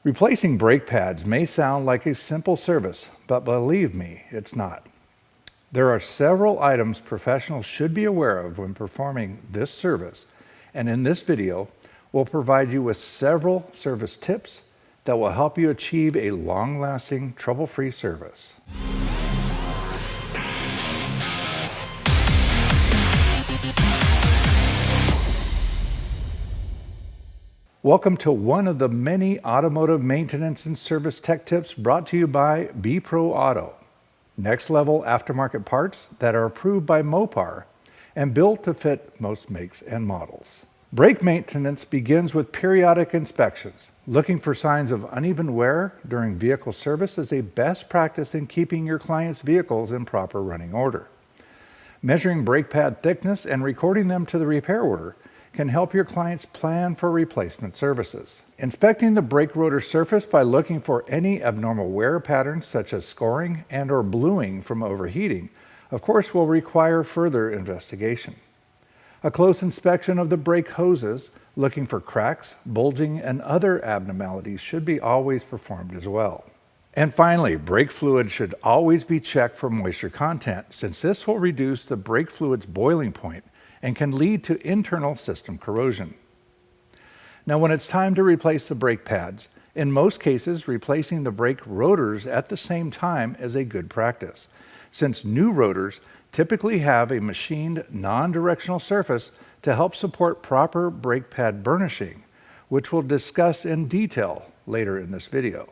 Replacing brake pads may sound like a simple service, but believe me, it's not. There are several items professionals should be aware of when performing this service, and in this video, we'll provide you with several service tips that will help you achieve a long-lasting, trouble-free service. Welcome to one of the many automotive maintenance and service tech tips brought to you by bproauto, next-level aftermarket parts that are approved by Mopar and built to fit most makes and models. Brake maintenance begins with periodic inspections. Looking for signs of uneven wear during vehicle service is a best practice in keeping your client's vehicles in proper running order. Measuring brake pad thickness and recording them to the repair order can help your clients plan for replacement services. Inspecting the brake rotor surface by looking for any abnormal wear patterns such as scoring and/or bluing from overheating, of course, will require further investigation. A close inspection of the brake hoses, looking for cracks, bulging, and other abnormalities should be always performed as well. And finally, brake fluid should always be checked for moisture content, since this will reduce the brake fluid's boiling point and can lead to internal system corrosion. Now, when it's time to replace the brake pads, in most cases, replacing the brake rotors at the same time is a good practice, since new rotors typically have a machined non-directional surface to help support proper brake pad burnishing, which we'll discuss in detail later in this video.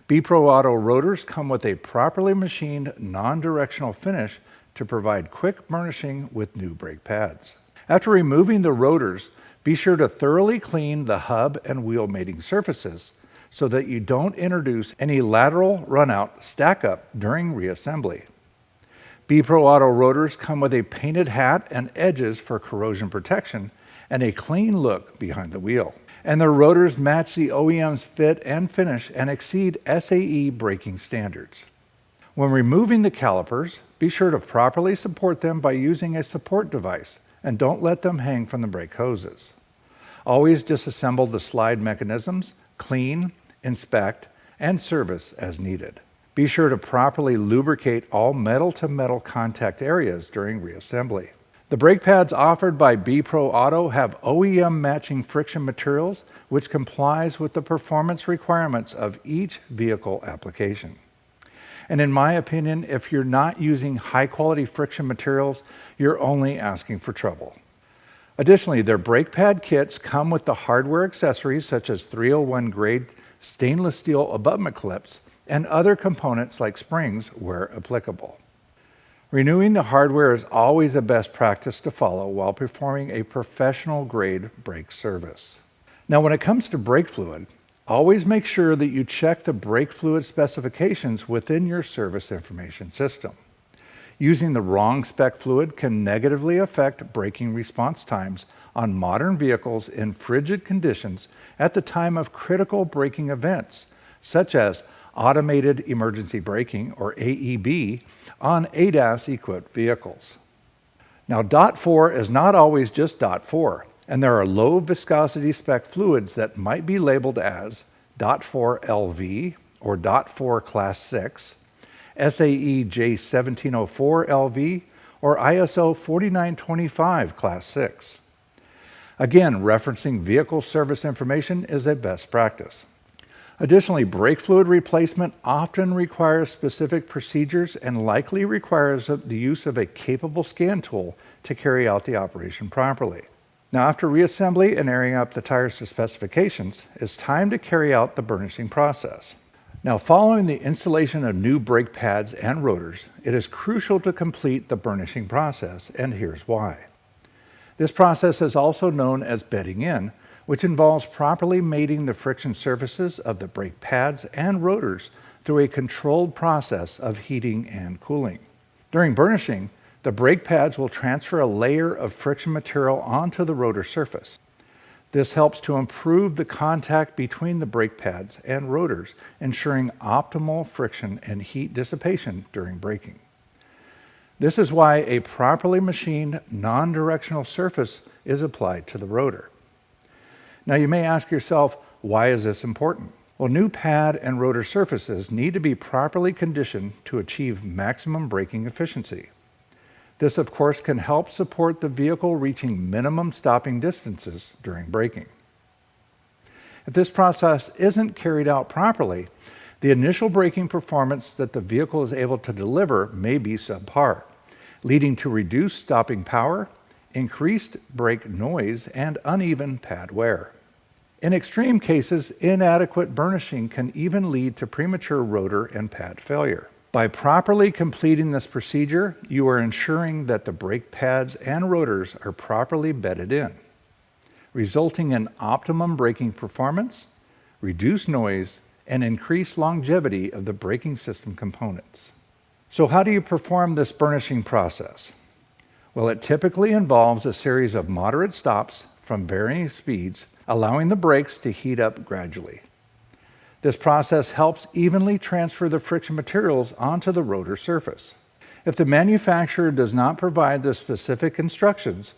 bproauto rotors come with a properly machined non-directional finish to provide quick burnishing with new brake pads. After removing the rotors, be sure to thoroughly clean the hub and wheel mating surfaces so that you don't introduce any lateral runout stack-up during reassembly. bproauto rotors come with a painted hat and edges for corrosion protection and a clean look behind the wheel. And the rotors match the OEM's fit and finish and exceed SAE braking standards. When removing the calipers, be sure to properly support them by using a support device and don't let them hang from the brake hoses. Always disassemble the slide mechanisms, clean, inspect, and service as needed. Be sure to properly lubricate all metal-to-metal contact areas during reassembly. The brake pads offered by bproauto have OEM-matching friction materials, which complies with the performance requirements of each vehicle application. And in my opinion, if you're not using high-quality friction materials, you're only asking for trouble. Additionally, their brake pad kits come with the hardware accessories such as 301 grade stainless steel abutment clips and other components like springs where applicable. Renewing the hardware is always a best practice to follow while performing a professional grade brake service. Now, when it comes to brake fluid, always make sure that you check the brake fluid specifications within your service information system. Using the wrong spec fluid can negatively affect braking response times on modern vehicles in frigid conditions at the time of critical braking events, such as automated emergency braking, or AEB, on ADAS-equipped vehicles. Now, DOT4 is not always just DOT4, and there are low viscosity spec fluids that might be labeled as DOT4 LV or DOT4 Class 6, SAE J1704 LV, or ISO 4925 Class 6. Again, referencing vehicle service information is a best practice. Additionally, brake fluid replacement often requires specific procedures and likely requires the use of a capable scan tool to carry out the operation properly. Now, after reassembly and airing up the tires to specifications, it's time to carry out the burnishing process. Now, following the installation of new brake pads and rotors, it is crucial to complete the burnishing process, and here's why. This process is also known as bedding in, which involves properly mating the friction surfaces of the brake pads and rotors through a controlled process of heating and cooling. During burnishing, the brake pads will transfer a layer of friction material onto the rotor surface. This helps to improve the contact between the brake pads and rotors, ensuring optimal friction and heat dissipation during braking. This is why a properly machined non-directional surface is applied to the rotor. Now, you may ask yourself, why is this important? Well, new pad and rotor surfaces need to be properly conditioned to achieve maximum braking efficiency. This, of course, can help support the vehicle reaching minimum stopping distances during braking. If this process isn't carried out properly, the initial braking performance that the vehicle is able to deliver may be subpar, leading to reduced stopping power, increased brake noise, and uneven pad wear. In extreme cases, inadequate burnishing can even lead to premature rotor and pad failure. By properly completing this procedure, you are ensuring that the brake pads and rotors are properly bedded in, resulting in optimum braking performance, reduced noise, and increased longevity of the braking system components. So how do you perform this burnishing process? Well, it typically involves a series of moderate stops from varying speeds, allowing the brakes to heat up gradually. This process helps evenly transfer the friction materials onto the rotor surface. If the manufacturer does not provide the specific instructions,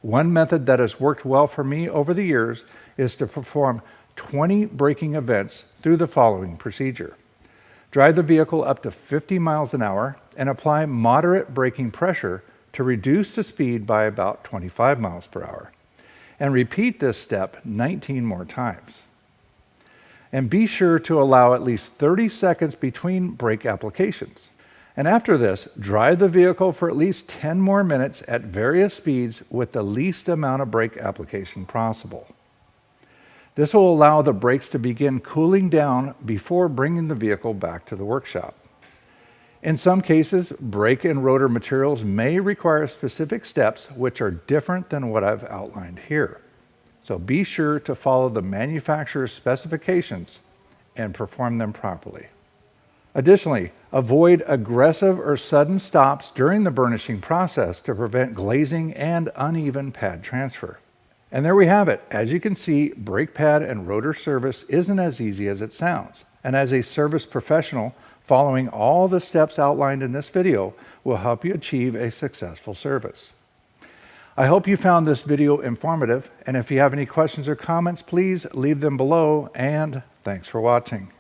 one method that has worked well for me over the years is to perform 20 braking events through the following procedure. Drive the vehicle up to 50 miles an hour and apply moderate braking pressure to reduce the speed by about 25 miles per hour. And repeat this step 19 more times. And be sure to allow at least 30 seconds between brake applications. And after this, drive the vehicle for at least 10 more minutes at various speeds with the least amount of brake application possible. This will allow the brakes to begin cooling down before bringing the vehicle back to the workshop. In some cases, brake and rotor materials may require specific steps which are different than what I've outlined here. So be sure to follow the manufacturer's specifications and perform them properly. Additionally, avoid aggressive or sudden stops during the burnishing process to prevent glazing and uneven pad transfer. And there we have it. As you can see, brake pad and rotor service isn't as easy as it sounds. And as a service professional, following all the steps outlined in this video will help you achieve a successful service. I hope you found this video informative, and if you have any questions or comments, please leave them below, and thanks for watching.